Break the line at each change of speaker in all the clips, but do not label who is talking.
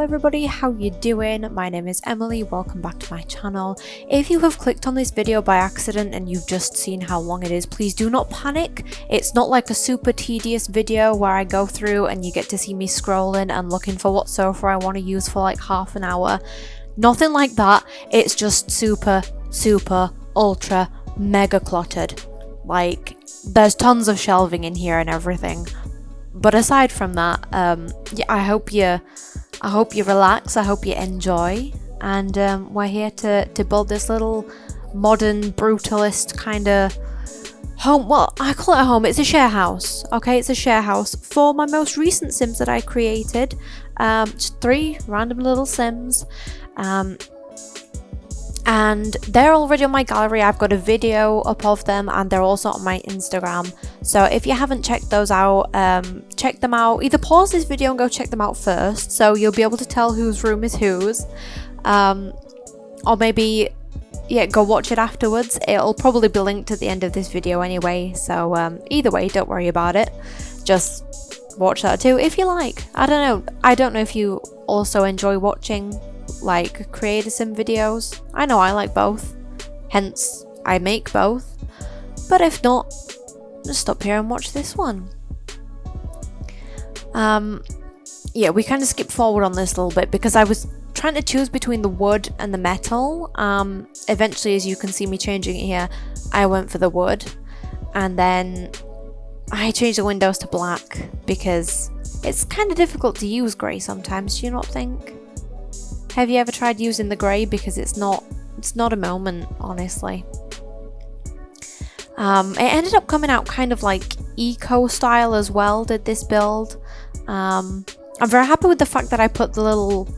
everybody, how you doing? My name is Emily, welcome back to my channel. If you have clicked on this video by accident and you've just seen how long it is, please do not panic. It's not like a super tedious video where I go through and you get to see me scrolling and looking for what sofa I want to use for like half an hour. Nothing like that. It's just super ultra mega cluttered. Like, there's tons of shelving in here and everything. But aside from that, yeah, I hope you relax, I hope you enjoy, and we're here to build this little modern brutalist kind of home. Well, I call it a home, it's a share house, okay? It's a share house for my most recent Sims that I created. Just 3 random little Sims, and they're already on my gallery. I've got a video up of them and they're also on my Instagram. So if you haven't checked those out, check them out. Either pause this video and go check them out first, so you'll be able to tell whose room is whose. Or maybe, yeah, go watch it afterwards. It'll probably be linked at the end of this video anyway. So either way, don't worry about it. Just watch that too if you like. I don't know if you also enjoy watching like creator sim videos. I know I like both, hence I make both. But if not, just stop here and watch this one. Yeah, we kind of skipped forward on this a little bit because I was trying to choose between the wood and the metal. Eventually, as you can see me changing it here, I went for the wood, and then I changed the windows to black because it's kind of difficult to use grey sometimes. Do you not think? Have you ever tried using the grey? Because it's not a moment, honestly. It ended up coming out kind of like eco style as well, did this build. I'm very happy with the fact that I put the little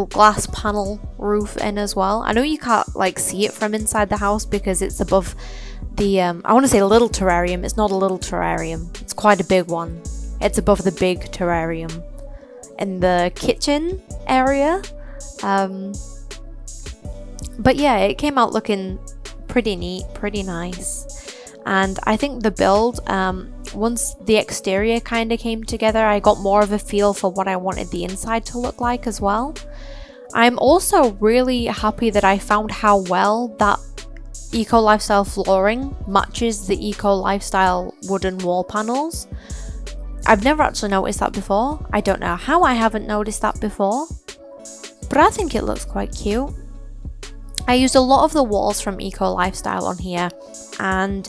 glass panel roof in as well. I know you can't like see it from inside the house because it's above the I want to say little terrarium. It's not a little terrarium, it's quite a big one. It's above the big terrarium in the kitchen area. But yeah, it came out looking pretty neat, pretty nice. And I think the build, once the exterior kind of came together, I got more of a feel for what I wanted the inside to look like as well. I'm also really happy that I found how well that eco lifestyle flooring matches the eco lifestyle wooden wall panels. I've never actually noticed that before. I don't know how I haven't noticed that before, but I think it looks quite cute. I used a lot of the walls from Eco Lifestyle on here, and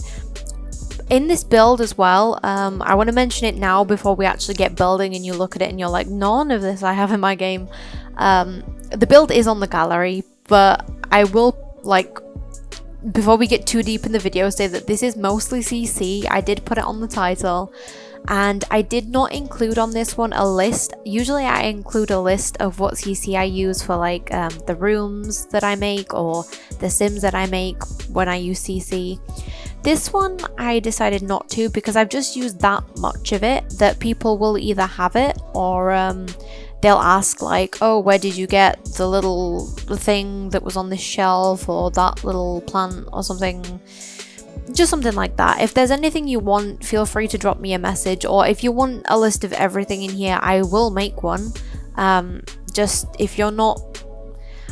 in this build as well, I want to mention it now before we actually get building and you look at it and you're like, none of this I have in my game. The build is on the gallery, but I will, like, before we get too deep in the video, say that this is mostly CC. I did put it on the title. And I did not include on this one a list. Usually I include a list of what CC I use for like the rooms that I make or the Sims that I make when I use CC. This one I decided not to because I've just used that much of it that people will either have it or they'll ask like, oh, where did you get the thing that was on this shelf or that little plant or something. Just something like that. If there's anything you want, feel free to drop me a message, or if you want a list of everything in here, I will make one. Just if you're not,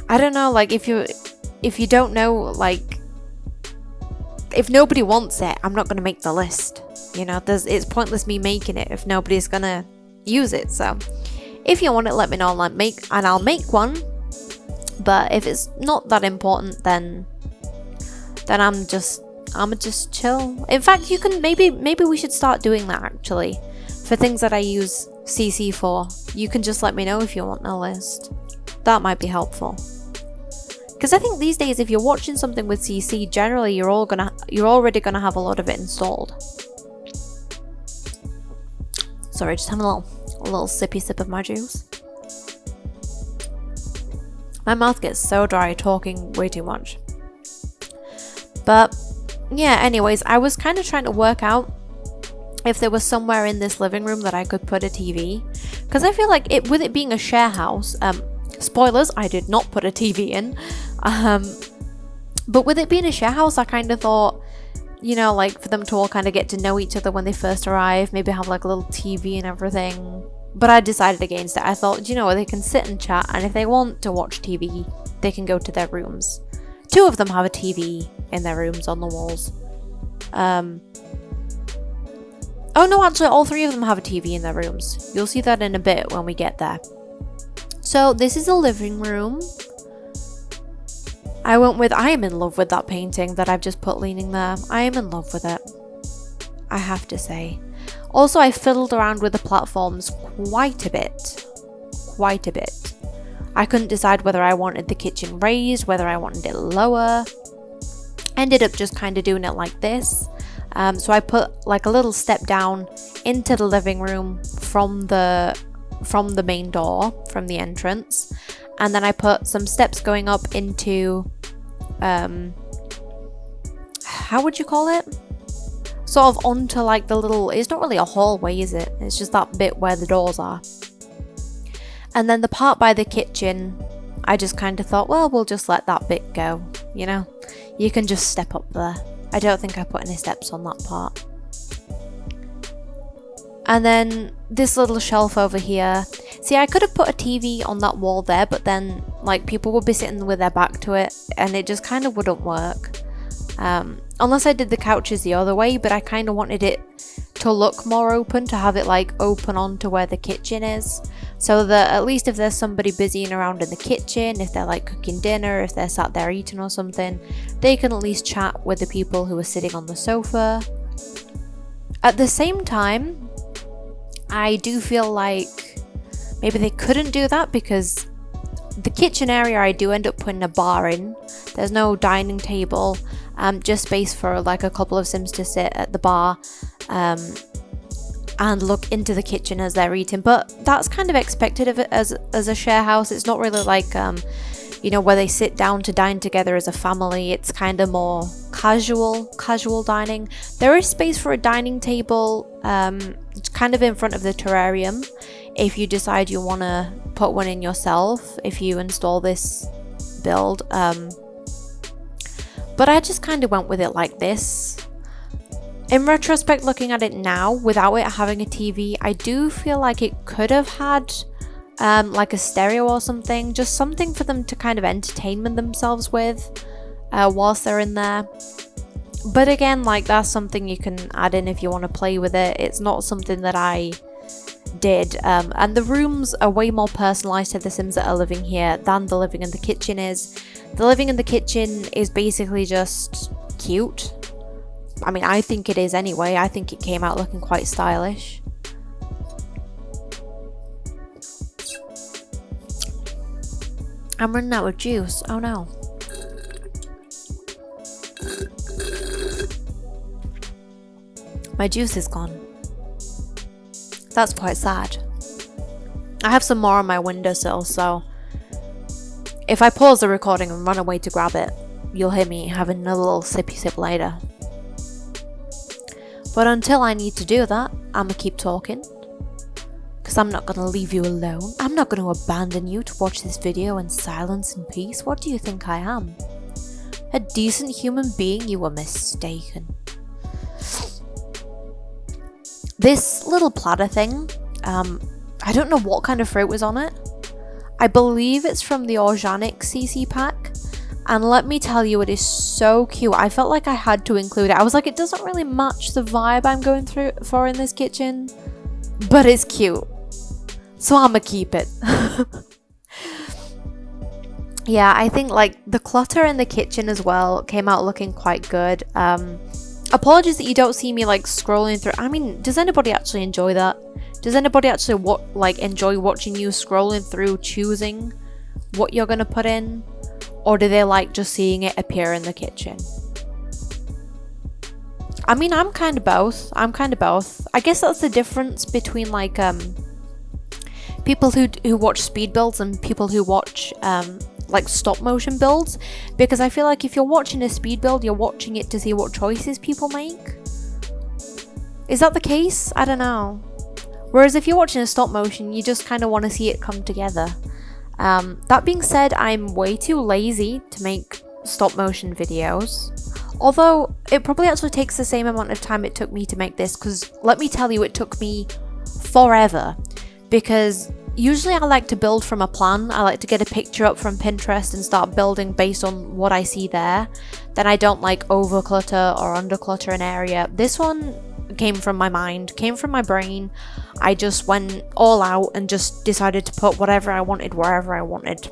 I don't know, like if you don't know, like if nobody wants it, I'm not gonna make the list. You know, it's pointless me making it if nobody's gonna use it. So if you want it, let me know, and I'll make one. But if it's not that important, then I'm just chill. In fact, you can maybe we should start doing that actually. For things that I use CC for, you can just let me know if you want a list. That might be helpful. Because I think these days if you're watching something with CC, generally you're already gonna have a lot of it installed. Sorry, just having a little sippy sip of my juice. My mouth gets so dry talking way too much. But yeah, anyways, I was kind of trying to work out if there was somewhere in this living room that I could put a TV, because I feel like with it being a share house, spoilers, I did not put a TV in, but with it being a share house, I kind of thought, you know, like for them to all kind of get to know each other when they first arrive, maybe have like a little TV and everything. But I decided against it. I thought, you know what, they can sit and chat, and if they want to watch TV, they can go to their rooms. 2 of them have a TV in their rooms on the walls. Oh no, actually all 3 of them have a TV in their rooms. You'll see that in a bit when we get there. So this is a living room. I am in love with that painting that I've just put leaning there. I am in love with it, I have to say. Also, I fiddled around with the platforms quite a bit. I couldn't decide whether I wanted the kitchen raised, whether I wanted it lower. Ended up just kind of doing it like this. So I put like a little step down into the living room from the main door, from the entrance. And then I put some steps going up into, how would you call it? Sort of onto like the little, it's not really a hallway, is it? It's just that bit where the doors are. And then the part by the kitchen, I just kind of thought, well, we'll just let that bit go, you know? You can just step up there. I don't think I put any steps on that part. And then this little shelf over here. See, I could have put a TV on that wall there, but then like people would be sitting with their back to it and it just kind of wouldn't work. Unless I did the couches the other way, but I kind of wanted it to look more open, to have it like open onto where the kitchen is. So that at least if there's somebody busying around in the kitchen, if they're like cooking dinner, if they're sat there eating or something, they can at least chat with the people who are sitting on the sofa. At the same time, I do feel like maybe they couldn't do that because the kitchen area I do end up putting a bar in. There's no dining table, just space for like a couple of Sims to sit at the bar and look into the kitchen as they're eating. But that's kind of expected of it as a share house. It's not really like you know, where they sit down to dine together as a family. It's kind of more casual dining. There is space for a dining table kind of in front of the terrarium if you decide you want to put one in yourself, if you install this build. But I just kind of went with it like this. In retrospect, looking at it now, without it having a TV, I do feel like it could have had like a stereo or something, just something for them to kind of entertain themselves with whilst they're in there. But again, like that's something you can add in if you want to play with it. It's not something that I did. And the rooms are way more personalized to the Sims that are living here than the living in the kitchen is. The living in the kitchen is basically just cute. I mean, I think it is anyway. I think it came out looking quite stylish. I'm running out of juice. Oh no. My juice is gone. That's quite sad. I have some more on my windowsill, so if I pause the recording and run away to grab it, you'll hear me having another little sippy sip later. But until I need to do that, I'm gonna keep talking. Because I'm not gonna leave you alone. I'm not gonna abandon you to watch this video in silence and peace. What do you think I am? A decent human being? You were mistaken. This little platter thing, I don't know what kind of fruit was on it. I believe it's from the organic CC pack. And let me tell you, it is so cute. I felt like I had to include it. I was like, it doesn't really match the vibe I'm going for in this kitchen, but it's cute. So I'ma keep it. Yeah, I think like the clutter in the kitchen as well came out looking quite good. Apologies that you don't see me like scrolling through. I mean, does anybody actually enjoy that? Does anybody actually enjoy watching you scrolling through choosing what you're gonna put in? Or do they like just seeing it appear in the kitchen? I mean, I'm kind of both. I guess that's the difference between like people who watch speed builds and people who watch like stop motion builds, because I feel like if you're watching a speed build, you're watching it to see what choices people make. Is that the case? I don't know. Whereas if you're watching a stop motion, you just kind of want to see it come together. That being said, I'm way too lazy to make stop motion videos. Although, it probably actually takes the same amount of time it took me to make this, because let me tell you, it took me forever. because usually I like to build from a plan. I like to get a picture up from Pinterest and start building based on what I see there. Then I don't like over clutter or under clutter an area. This one came from my mind, came from my brain. I just went all out and just decided to put whatever I wanted wherever I wanted.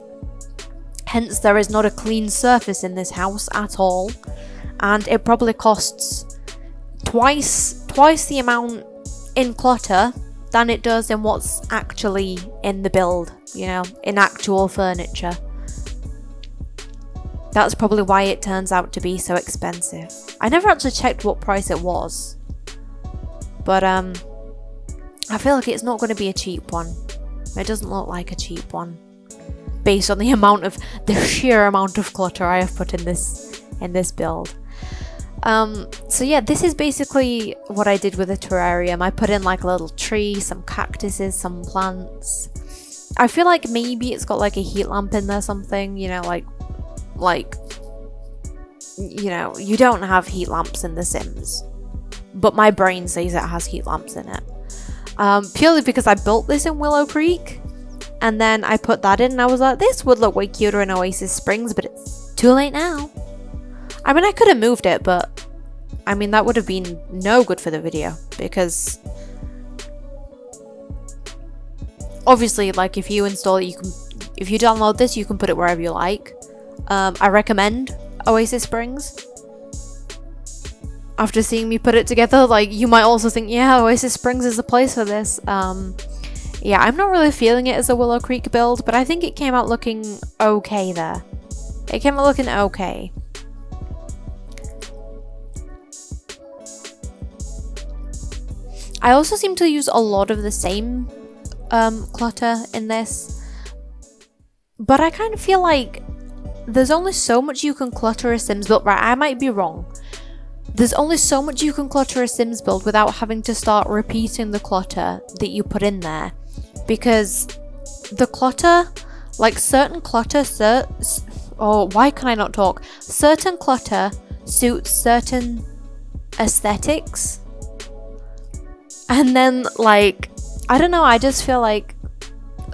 Hence, there is not a clean surface in this house at all, and it probably costs twice the amount in clutter than it does in what's actually in the build, you know, in actual furniture. That's probably why it turns out to be so expensive. I never actually checked what price it was, but I feel like it's not going to be a cheap one. It doesn't look like a cheap one, based on the sheer amount of clutter I have put in this build. So yeah, this is basically what I did with the terrarium. I put in like a little tree, some cactuses, some plants. I feel like maybe it's got like a heat lamp in there, something, you know, like, you know, you don't have heat lamps in The Sims, but my brain says it has heat lamps in it. Purely because I built this in Willow Creek, and then I put that in and I was like, this would look way cuter in Oasis Springs, but it's too late now. I mean, I could have moved it, but I mean, that would have been no good for the video, because obviously, like, if you install it, if you download this, you can put it wherever you like. I recommend Oasis Springs. After seeing me put it together, like, you might also think, yeah, Oasis Springs is the place for this. Yeah, I'm not really feeling it as a Willow Creek build, but I think it came out looking okay there. It came out looking okay. I also seem to use a lot of the same clutter in this, but I kind of feel like there's only so much you can clutter a Sims build. Right, I might be wrong. There's only so much you can clutter a Sims build without having to start repeating the clutter that you put in there, because the clutter, like certain clutter, why can I not talk? Certain clutter suits certain aesthetics. And then, like, I don't know, I just feel like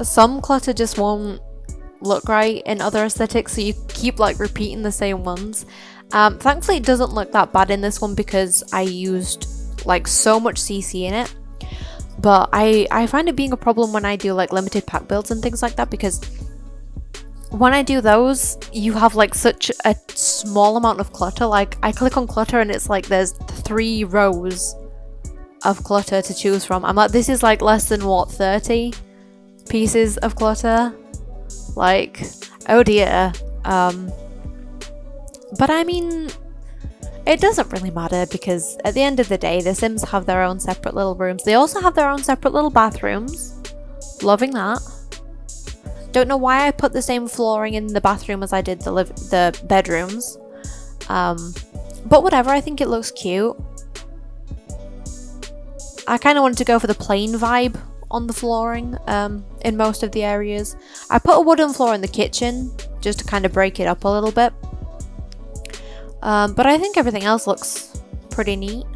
some clutter just won't look right in other aesthetics, so you keep, like, repeating the same ones. Thankfully, it doesn't look that bad in this one because I used, like, so much CC in it. But I find it being a problem when I do, like, limited pack builds and things like that, because when I do those, you have, like, such a small amount of clutter. Like, I click on clutter and it's like there's 3 rows of clutter to choose from. I'm like, this is like less than what, 30 pieces of clutter? Like, oh dear. But I mean, it doesn't really matter, because at the end of the day, the Sims have their own separate little rooms. They also have their own separate little bathrooms. Loving that. Don't know why I put the same flooring in the bathroom as I did the bedrooms. But whatever, I think it looks cute. I kind of wanted to go for the plain vibe on the flooring in most of the areas. I put a wooden floor in the kitchen just to kind of break it up a little bit. But I think everything else looks pretty neat.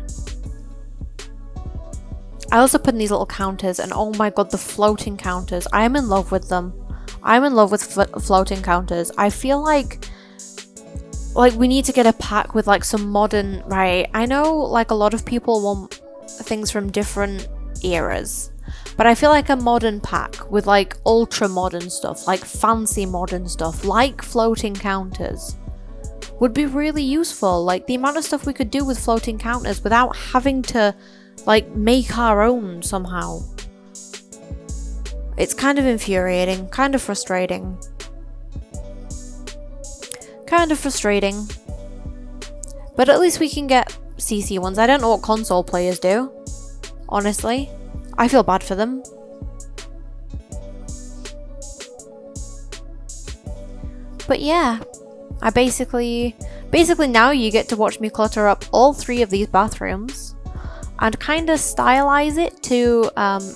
I also put in these little counters, and oh my god, the floating counters. I am in love with them. I'm in love with floating counters. I feel like we need to get a pack with like some modern, right? I know like a lot of people want things from different eras, but I feel like a modern pack with like ultra modern stuff, like fancy modern stuff, like floating counters, would be really useful. Like the amount of stuff we could do with floating counters without having to like make our own somehow. It's kind of infuriating, kind of frustrating. But at least we can get CC ones. I don't know what console players do, honestly. I feel bad for them. But yeah, I basically now you get to watch me clutter up all 3 of these bathrooms and kind of stylize it to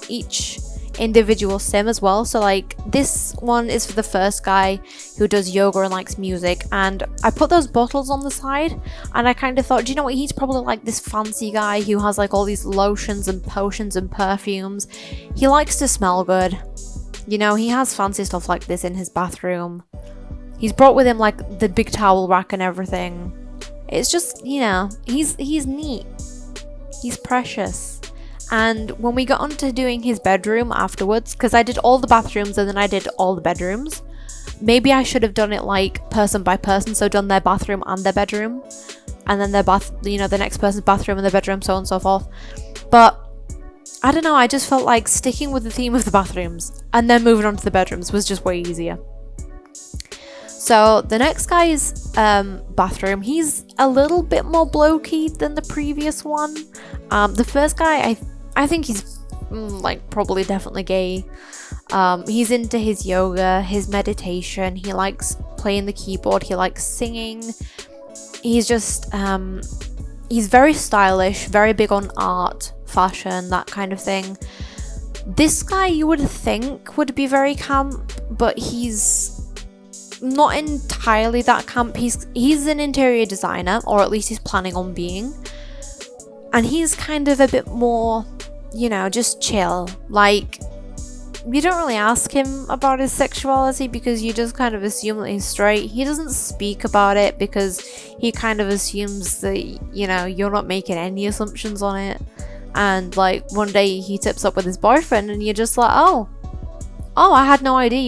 each individual sim as well. So like this one is for the first guy who does yoga and likes music, and I put those bottles on the side, and I kind of thought, do you know what, he's probably like this fancy guy who has like all these lotions and potions and perfumes. He likes to smell good, you know, he has fancy stuff like this in his bathroom. He's brought with him like the big towel rack and everything. It's just, you know, he's neat, he's precious. And when we got onto doing his bedroom afterwards, because I did all the bathrooms and then I did all the bedrooms, maybe I should have done it like person by person, so done their bathroom and their bedroom, and then their the next person's bathroom and their bedroom, so on and so forth. But I don't know, I just felt like sticking with the theme of the bathrooms and then moving on to the bedrooms was just way easier. So the next guy's bathroom, he's a little bit more blokey than the previous one. The first guy, I think he's like probably definitely gay. He's into his yoga, his meditation. He likes playing the keyboard. He likes singing. He's just he's very stylish, very big on art, fashion, that kind of thing. This guy you would think would be very camp, but he's not entirely that camp. He's an interior designer, or at least he's planning on being, and he's kind of a bit more, you know, just chill. Like, you don't really ask him about his sexuality because you just kind of assume that he's straight. He doesn't speak about it because he kind of assumes that, you know, you're not making any assumptions on it. And like one day he tips up with his boyfriend and you're just like, oh, I had no idea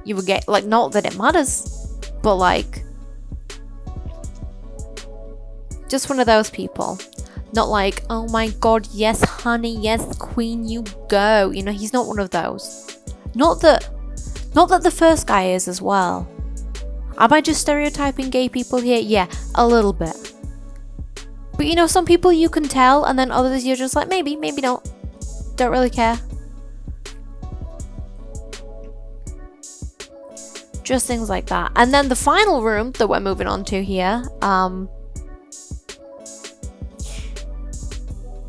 you would get, like, not that it matters, but like, just one of those people. Not like, oh my god, yes honey, yes queen, you go. You know, he's not one of those. Not that the first guy is as well. Am I just stereotyping gay people here? Yeah, a little bit. But you know, some people you can tell, and then others you're just like, maybe don't really care. Just things like that. And then the final room that we're moving on to here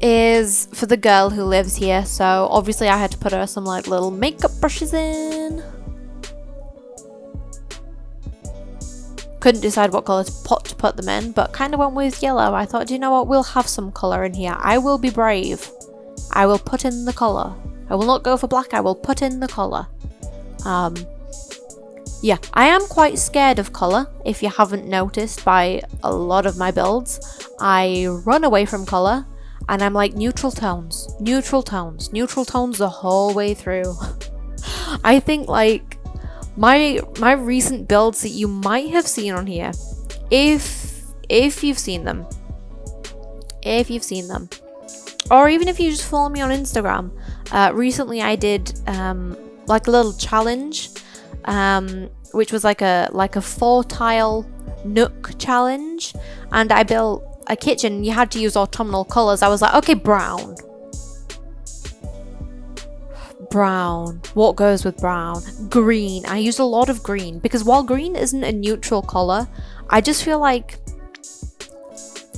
is for the girl who lives here. So obviously I had to put her some like little makeup brushes in. Couldn't decide what colour to put them in, but kind of went with yellow. I thought, do you know what, we'll have some colour in here. I will be brave. I will put in the colour. I will not go for black, I will put in the colour. Yeah, I am quite scared of colour, if you haven't noticed by a lot of my builds. I run away from colour, and I'm like neutral tones the whole way through. I think like my recent builds that you might have seen on here, if you've seen them, or even if you just follow me on Instagram, recently I did like a little challenge, which was like a 4-tile nook challenge, and I built a kitchen. You had to use autumnal colours. I was like, okay, brown, what goes with brown? Green. I used a lot of green because while green isn't a neutral colour, I just feel like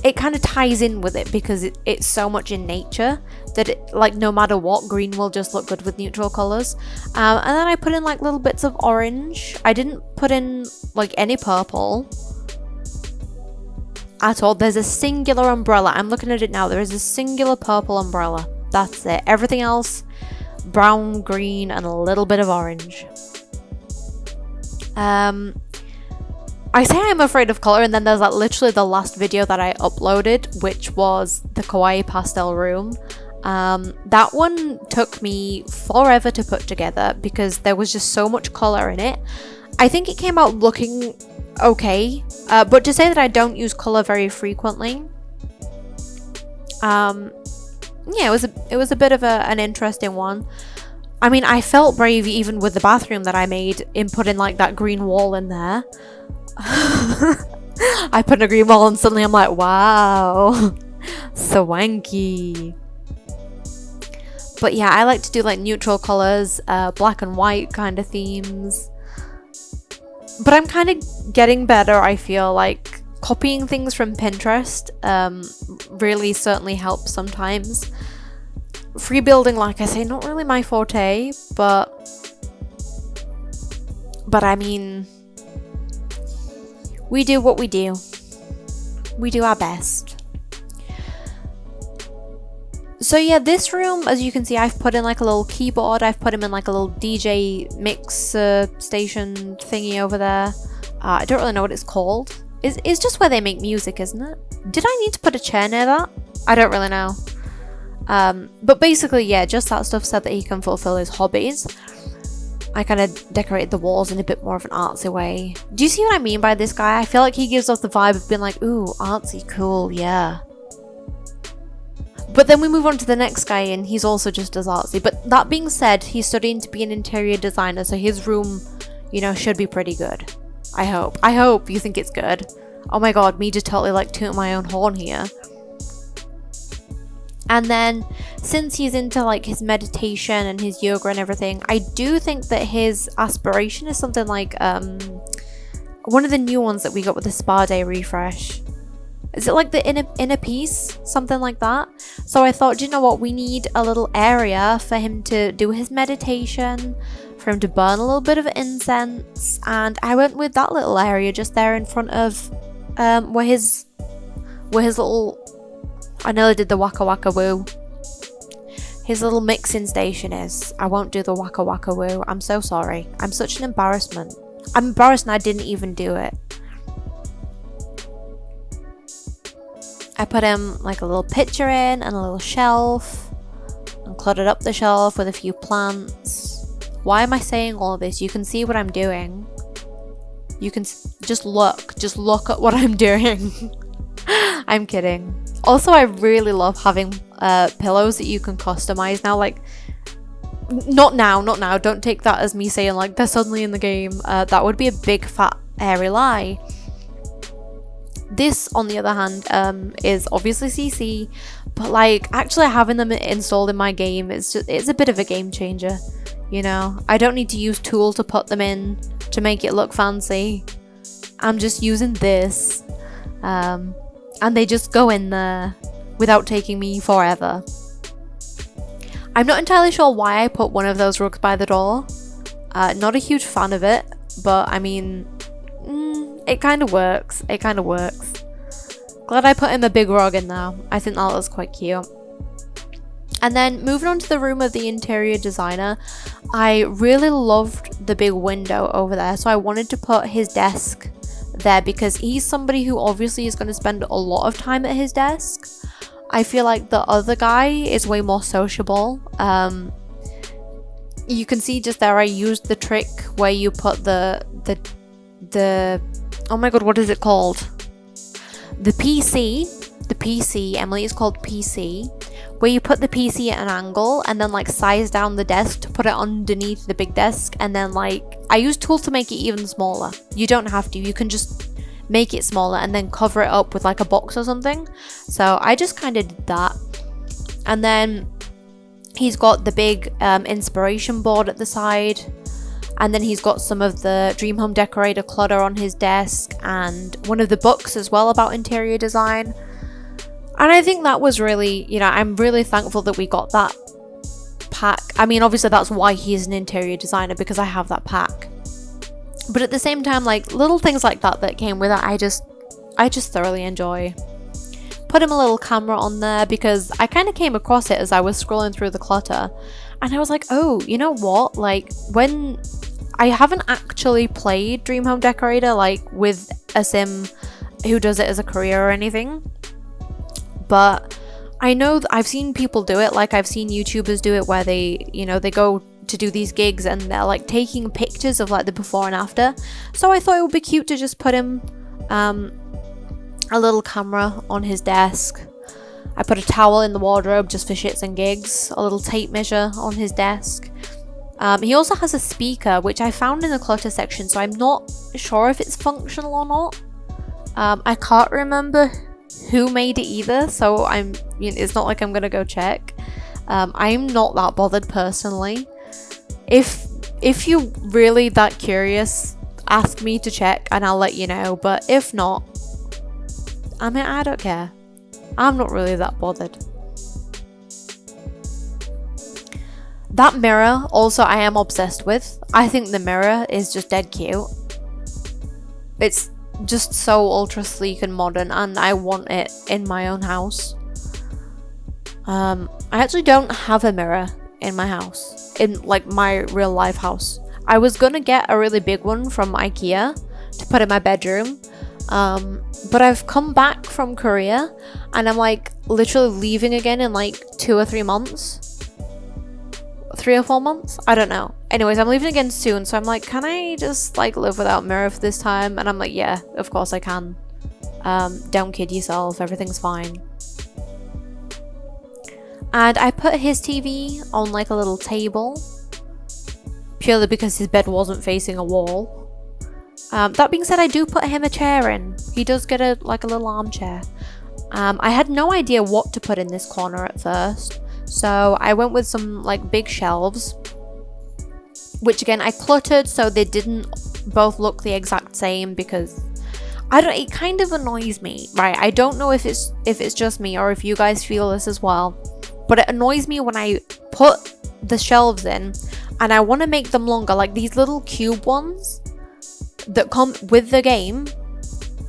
it kind of ties in with it because it's so much in nature that it, like, no matter what, green will just look good with neutral colours. And then I put in like little bits of orange. I didn't put in like any purple at all. There's a singular umbrella. I'm looking at it now. There is a singular purple umbrella. That's it. Everything else, brown, green, and a little bit of orange. I say I'm afraid of colour, and then there's like literally the last video that I uploaded, which was the kawaii pastel room. That one took me forever to put together because there was just so much colour in it. I think it came out looking okay, but to say that I don't use colour very frequently, yeah, it was a bit of an interesting one. I mean, I felt brave even with the bathroom that I made in putting like that green wall in there. I put a green wall and suddenly I'm like, wow, swanky. But yeah, I like to do like neutral colours, black and white kind of themes. But I'm kind of getting better, I feel like. Copying things from Pinterest really certainly helps sometimes. free building, like I say, not really my forte, but I mean, we do what we do. We do our best. So yeah, this room, as you can see, I've put in like a little keyboard. I've put him in like a little DJ mix station thingy over there. I don't really know what it's called. It's just where they make music, isn't it? Did I need to put a chair near that? I don't really know. But basically, yeah, just that stuff so that he can fulfill his hobbies. I kind of decorated the walls in a bit more of an artsy way. Do you see what I mean by this guy? I feel like he gives off the vibe of being like, ooh, artsy, cool, yeah. But then we move on to the next guy and he's also just as artsy. But that being said, he's studying to be an interior designer, so his room, you know, should be pretty good. I hope. I hope you think it's good. Oh my god, me just totally like tooting my own horn here. And then, since he's into like his meditation and his yoga and everything, I do think that his aspiration is something like one of the new ones that we got with the Spa Day refresh. Is it like the inner peace? Something like that. So I thought, do you know what? We need a little area for him to do his meditation, for him to burn a little bit of incense. And I went with that little area just there in front of where his little... I nearly did the waka waka woo. His little mixing station is. I won't do the waka waka woo. I'm so sorry. I'm such an embarrassment. I'm embarrassed and I didn't even do it. I put him like a little picture in and a little shelf. And cluttered up the shelf with a few plants. Why am I saying all of this? You can see what I'm doing. You can just look at what I'm doing. I'm kidding. Also, I really love having pillows that you can customize now. Like, not now. Don't take that as me saying like they're suddenly in the game. That would be a big fat hairy lie. This, on the other hand, is obviously CC, but like actually having them installed in my game it's a bit of a game changer. You know, I don't need to use tools to put them in to make it look fancy. I'm just using this. And they just go in there without taking me forever. I'm not entirely sure why I put one of those rugs by the door. Not a huge fan of it, but I mean, it kind of works. Glad I put him a big rug in there. I think that was quite cute. And then moving on to the room of the interior designer, I really loved the big window over there, so I wanted to put his desk there because he's somebody who obviously is going to spend a lot of time at his desk. I feel like the other guy is way more sociable. You can see just there I used the trick where you put the oh my god, what is it called? The PC, Emily, is called PC, where you put the PC at an angle and then like size down the desk to put it underneath the big desk, and then like I use tools to make it even smaller. You don't have to, you can just make it smaller and then cover it up with like a box or something. So I just kind of did that. And then he's got the big inspiration board at the side, and then he's got some of the Dream Home Decorator clutter on his desk and one of the books as well about interior design. And I think that was really, you know, I'm really thankful that we got that pack. I mean, obviously that's why he's an interior designer, because I have that pack. But at the same time, like little things like that came with it, I just thoroughly enjoy. Put him a little camera on there because I kind of came across it as I was scrolling through the clutter, and I was like, oh, you know what? Like, when I haven't actually played Dream Home Decorator like with a sim who does it as a career or anything, but I know that I've seen people do it. Like, I've seen YouTubers do it where they, you know, they go to do these gigs and they're like taking pictures of like the before and after. So I thought it would be cute to just put him a little camera on his desk. I put a towel in the wardrobe just for shits and gigs, a little tape measure on his desk. He also has a speaker, which I found in the clutter section, so I'm not sure if it's functional or not. I can't remember who made it either, so it's not like I'm gonna go check. I'm not that bothered personally. If you really that curious, ask me to check and I'll let you know, but if not, I mean, I don't care. I'm not really that bothered. That mirror also I am obsessed with. I think the mirror is just dead cute. It's just so ultra sleek and modern, and I want it in my own house. I actually don't have a mirror in my house, in like my real life house. I was gonna get a really big one from IKEA to put in my bedroom, but I've come back from Korea and I'm like literally leaving again in like 2 or 3 months. 3 or 4 months? I don't know. Anyways, I'm leaving again soon, so I'm like, can I just like live without mirror for this time? And I'm like, yeah, of course I can. Don't kid yourself, everything's fine. And I put his TV on like a little table, purely because his bed wasn't facing a wall. That being said, I do put him a chair in. He does get a little armchair. I had no idea what to put in this corner at first, so I went with some like big shelves, which again I cluttered so they didn't both look the exact same, because it kind of annoys me, right? I don't know if it's just me or if you guys feel this as well, but it annoys me when I put the shelves in and I want to make them longer, like these little cube ones that come with the game.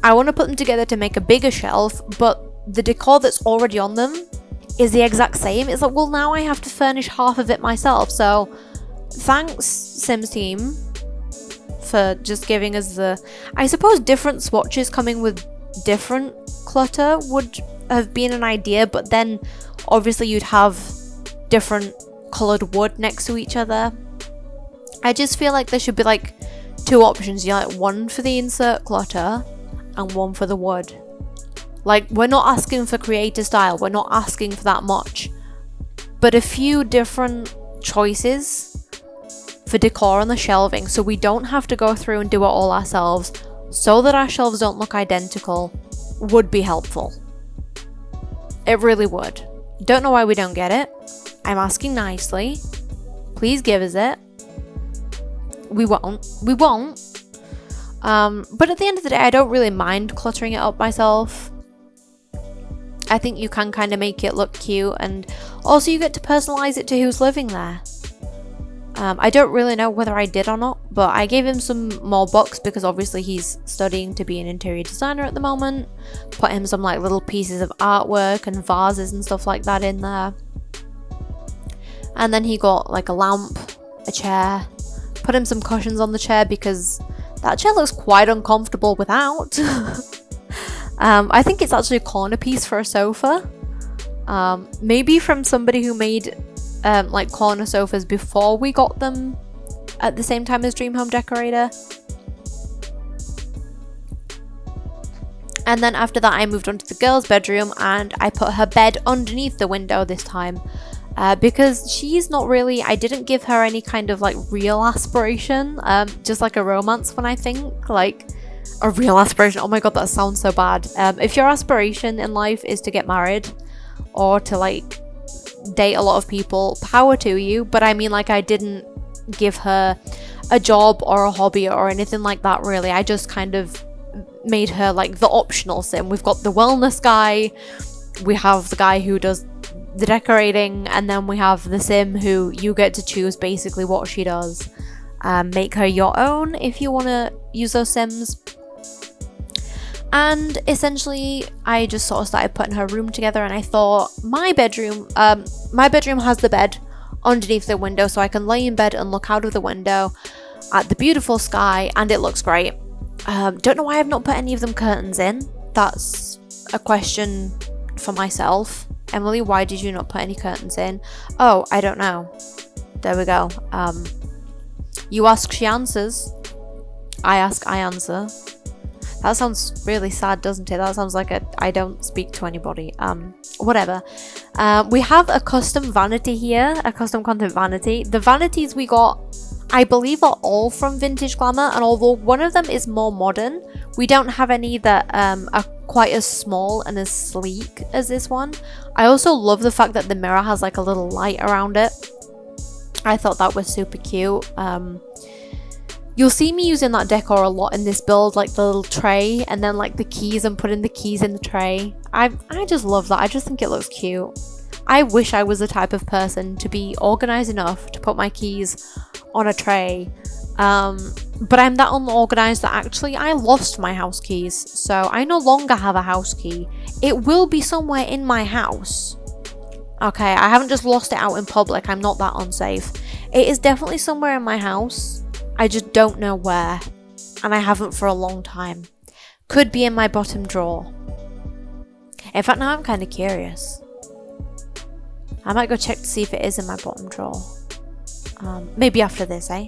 I want to put them together to make a bigger shelf, but the decor that's already on them is the exact same. It's like, well, now I have to furnish half of it myself. So thanks, Sims team, for just giving us I suppose different swatches coming with different clutter would have been an idea, but then obviously you'd have different coloured wood next to each other. I just feel like there should be like 2 options, like one for the insert clutter and one for the wood. Like, we're not asking for creator style, we're not asking for that much, but a few different choices for decor on the shelving, so we don't have to go through and do it all ourselves, so that our shelves don't look identical, would be helpful. It really would. Don't know why we don't get it. I'm asking nicely. Please give us it. We won't. But at the end of the day, I don't really mind cluttering it up myself. I think you can kind of make it look cute, and also you get to personalize it to who's living there. I don't really know whether I did or not, but I gave him some more books because obviously he's studying to be an interior designer at the moment. Put him some like little pieces of artwork and vases and stuff like that in there. And then he got like a lamp, a chair. Put him some cushions on the chair because that chair looks quite uncomfortable without. I think it's actually a corner piece for a sofa. Maybe from somebody who made like corner sofas before we got them at the same time as Dream Home Decorator. And then after that I moved on to the girls' bedroom and I put her bed underneath the window this time. Because she's not really, I didn't give her any kind of like real aspiration, just like a romance one, I think, like a real aspiration. Oh my god, that sounds so bad. If your aspiration in life is to get married or to like date a lot of people, power to you, but I mean, like, I didn't give her a job or a hobby or anything like that really. I just kind of made her like the optional sim. We've got the wellness guy, we have the guy who does the decorating, and then we have the sim who you get to choose basically what she does. Make her your own if you want to use those sims. And essentially I just sort of started putting her room together, and I thought my bedroom has the bed underneath the window, so I can lay in bed and look out of the window at the beautiful sky, and it looks great. Don't know why I've not put any of them curtains in. That's a question for myself. Emily, why did you not put any curtains in? Oh, I don't know. There we go. You ask, she answers. I ask, I answer. That sounds really sad, doesn't it? That sounds like I don't speak to anybody. Whatever. We have a custom vanity here, a custom content vanity. The vanities we got, I believe, are all from Vintage Glamour, and although one of them is more modern, we don't have any that are quite as small and as sleek as this one. I also love the fact that the mirror has like a little light around it. I thought that was super cute. You'll see me using that decor a lot in this build, like the little tray and then like the keys and putting the keys in the tray. I just love that. I just think it looks cute. I wish I was the type of person to be organized enough to put my keys on a tray. But I'm that unorganized that actually I lost my house keys. So I no longer have a house key. It will be somewhere in my house. Okay, I haven't just lost it out in public. I'm not that unsafe. It is definitely somewhere in my house. I just don't know where. And I haven't for a long time. Could be in my bottom drawer. In fact, now I'm kind of curious. I might go check to see if it is in my bottom drawer. Maybe after this, eh?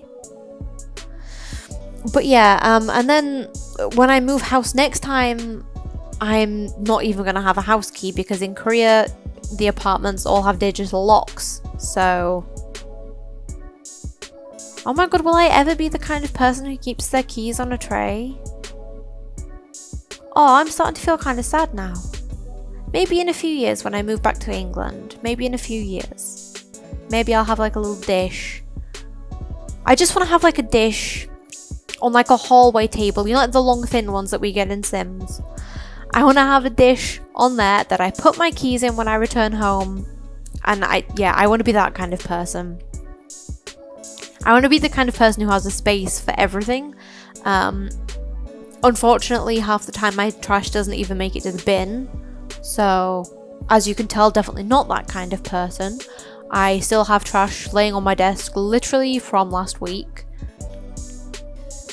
But yeah, and then when I move house next time, I'm not even going to have a house key because in Korea, the apartments all have digital locks. So, oh my god, will I ever be the kind of person who keeps their keys on a tray? Oh, I'm starting to feel kind of sad now. Maybe in a few years when I move back to England. Maybe in a few years. Maybe I'll have like a little dish. I just want to have like a dish on like a hallway table. You know, like the long thin ones that we get in Sims. I want to have a dish on there that I put my keys in when I return home. And I want to be that kind of person. I want to be the kind of person who has a space for everything. Unfortunately, half the time my trash doesn't even make it to the bin. So, as you can tell, definitely not that kind of person. I still have trash laying on my desk literally from last week.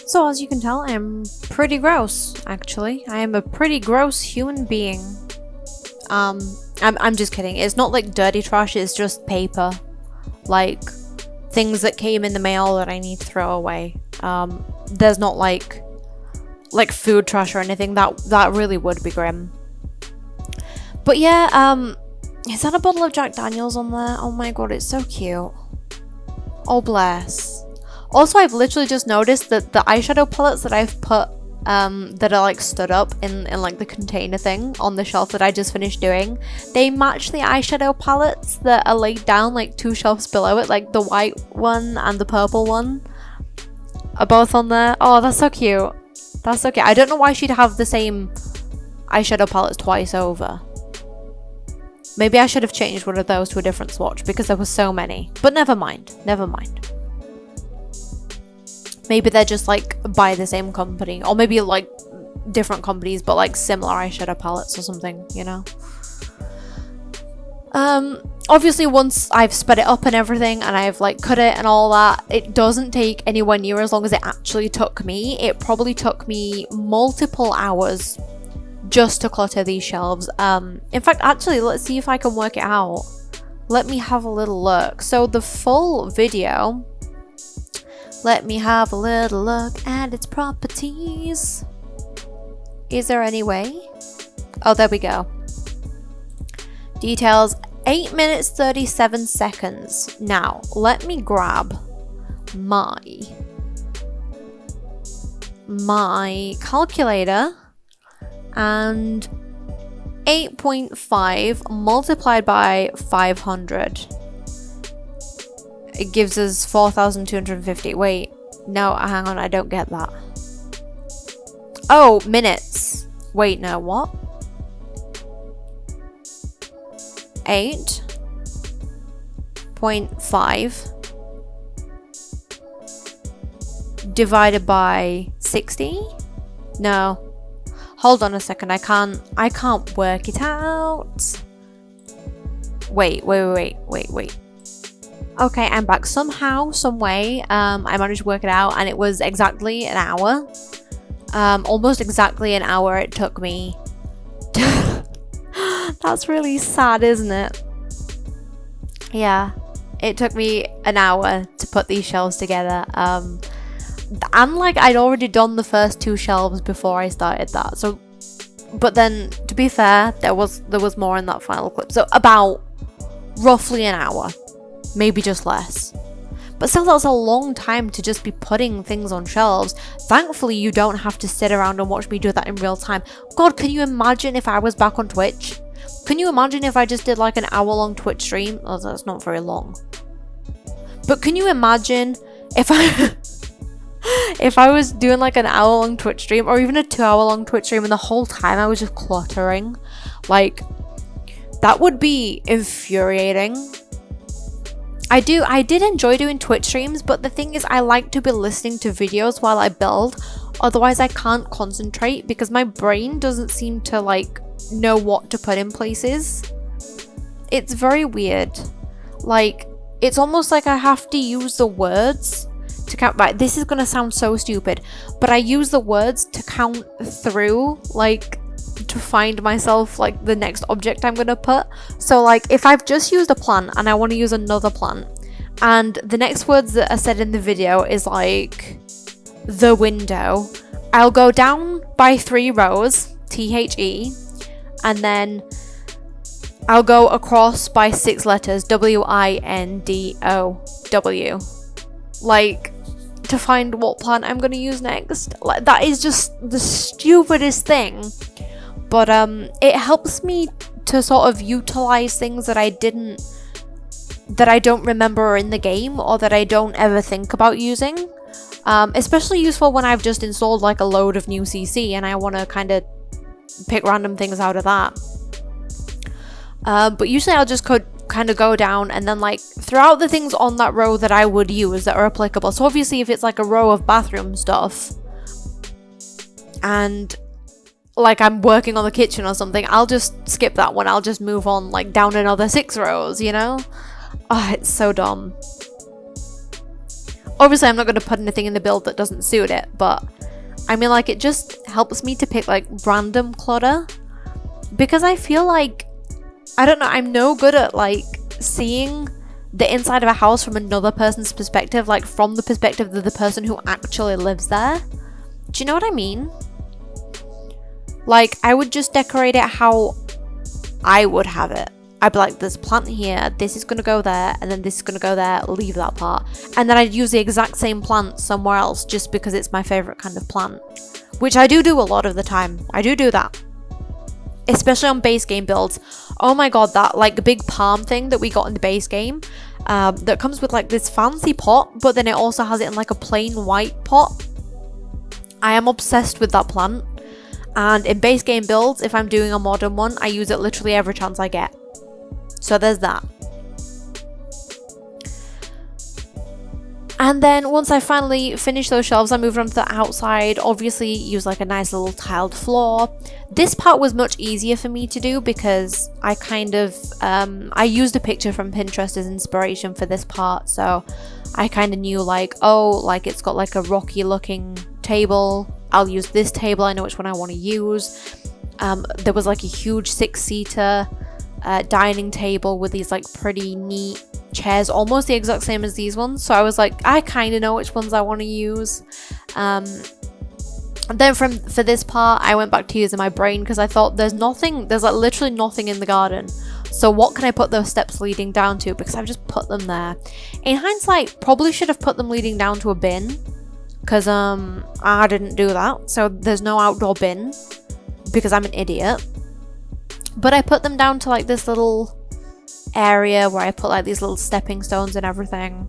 So, as you can tell, I'm pretty gross, actually. I am a pretty gross human being. I'm just kidding. It's not like dirty trash, it's just paper. Like, things that came in the mail that I need to throw away. There's not like food trash or anything. That really would be grim. But yeah, is that a bottle of Jack Daniels on there? Oh my god, it's so cute. Oh bless. Also, I've literally just noticed that the eyeshadow palettes that I've put, that are like stood up in like the container thing on the shelf that I just finished doing, they match the eyeshadow palettes that are laid down like 2 shelves below it, like the white one and the purple one are both on there. Oh, that's so cute. That's so cute. I don't know why she'd have the same eyeshadow palettes twice over. Maybe I should have changed one of those to a different swatch because there were so many. But never mind. Never mind. Maybe they're just like by the same company. Or maybe like different companies but like similar eyeshadow palettes or something, you know? Obviously once I've sped it up and everything and I've like cut it and all that, it doesn't take anywhere near as long as it actually took me. It probably took me multiple hours just to clutter these shelves. In fact, actually, let's see if I can work it out. Let me have a little look. So the full video, let me have a little look at its properties. Is there any way? Oh, there we go. Details, 8 minutes 37 seconds. Now, let me grab my calculator. And 8.5 multiplied by 500. It gives us 4,250. Wait, no, hang on, I don't get that. Oh, minutes. Wait, no, what? 8.5 divided by 60? No. Hold on a second, I can't work it out. Wait. Okay, I'm back. Somehow, some way, I managed to work it out and it was exactly an hour. Almost exactly an hour it took me. That's really sad, isn't it? Yeah, it took me an hour to put these shelves together. And like I'd already done the first 2 shelves before I started that, so but then to be fair, there was more in that final clip, so about roughly an hour, maybe just less. But still, that's a long time to just be putting things on shelves. Thankfully you don't have to sit around and watch me do that in real time. God, can you imagine if I was back on Twitch? Can you imagine if I just did like an hour-long Twitch stream? Oh, that's not very long. But can you imagine if I was doing like an hour-long Twitch stream or even a 2-hour-long Twitch stream and the whole time I was just cluttering? Like, That would be infuriating. I did enjoy doing Twitch streams, but the thing is I like to be listening to videos while I build. Otherwise I can't concentrate because my brain doesn't seem to like know what to put in places. It's very weird. Like, it's almost like I have to use the words to count. Right, this is gonna sound so stupid, but I use the words to count through, like, to find myself like the next object I'm gonna put. So like if I've just used a plant and I want to use another plant, and the next words that are said in the video is like the window, I'll go down by 3 rows, THE, and then I'll go across by 6 letters, WINDOW, like, to find what plant I'm gonna use next. Like, that is just the stupidest thing. But it helps me to sort of utilize things that I don't remember in the game, or that I don't ever think about using. Especially useful when I've just installed like a load of new CC and I want to kind of pick random things out of that. But usually I'll just kind of go down and then like throughout the things on that row that I would use that are applicable. So obviously if it's like a row of bathroom stuff and like I'm working on the kitchen or something, I'll just skip that one. I'll just move on like down another 6 rows, you know? Oh, it's so dumb. Obviously I'm not going to put anything in the build that doesn't suit it, but I mean, like, it just helps me to pick like random clutter, because I feel like, I don't know, I'm no good at like seeing the inside of a house from another person's perspective, like from the perspective of the person who actually lives there. Do you know what I mean? Like, I would just decorate it how I would have it. I'd be like, there's plant here, this is going to go there, and then this is going to go there, leave that part. And then I'd use the exact same plant somewhere else just because it's my favourite kind of plant. Which I do a lot of the time. I do that. Especially on base game builds. Oh my god, that like big palm thing that we got in the base game. That comes with like this fancy pot, but then it also has it in like a plain white pot. I am obsessed with that plant. And in base game builds, if I'm doing a modern one, I use it literally every chance I get. So there's that. And then once I finally finish those shelves, I move on to the outside. Obviously use like a nice little tiled floor. This part was much easier for me to do because I kind of, I used a picture from Pinterest as inspiration for this part. So I kind of knew like, oh, like it's got like a rocky looking table. I'll use this table, I know which one I want to use. There was like a huge 6-seater dining table with these like pretty neat chairs, almost the exact same as these ones. So I was like, I kind of know which ones I want to use. And then for this part, I went back to using my brain because I thought there's like literally nothing in the garden. So what can I put those steps leading down to? Because I've just put them there. In hindsight, probably should have put them leading down to a bin. Because I didn't do that, so there's no outdoor bin because I'm an idiot. But I put them down to like this little area where I put like these little stepping stones and everything,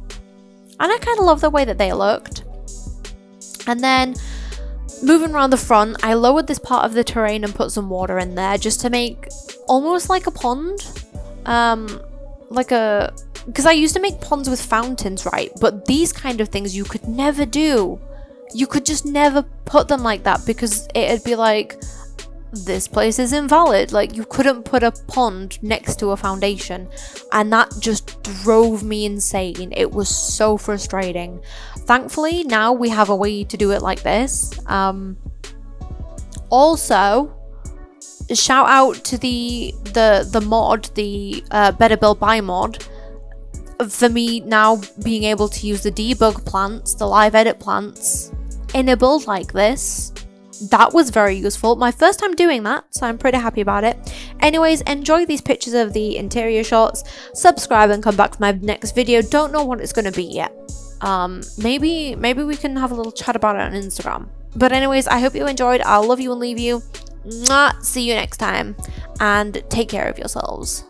and I kind of love the way that they looked. And then moving around the front, I lowered this part of the terrain and put some water in there just to make almost like a pond, because I used to make ponds with fountains, right? But these kind of things you could never do. You could just never put them like that because it'd be like, this place is invalid. Like, you couldn't put a pond next to a foundation. And that just drove me insane. It was so frustrating. Thankfully, now we have a way to do it like this. Also, shout out to the mod, the Better Build Buy mod, for me now being able to use the debug plants, the live edit plants in a build like this. That was very useful. My first time doing that, so I'm pretty happy about it. Anyways, enjoy these pictures of the interior shots. Subscribe and come back for my next video. Don't know what it's going to be yet. Maybe we can have a little chat about it on Instagram. But anyways, I hope you enjoyed. I'll love you and leave you. Mwah. See you next time. And take care of yourselves.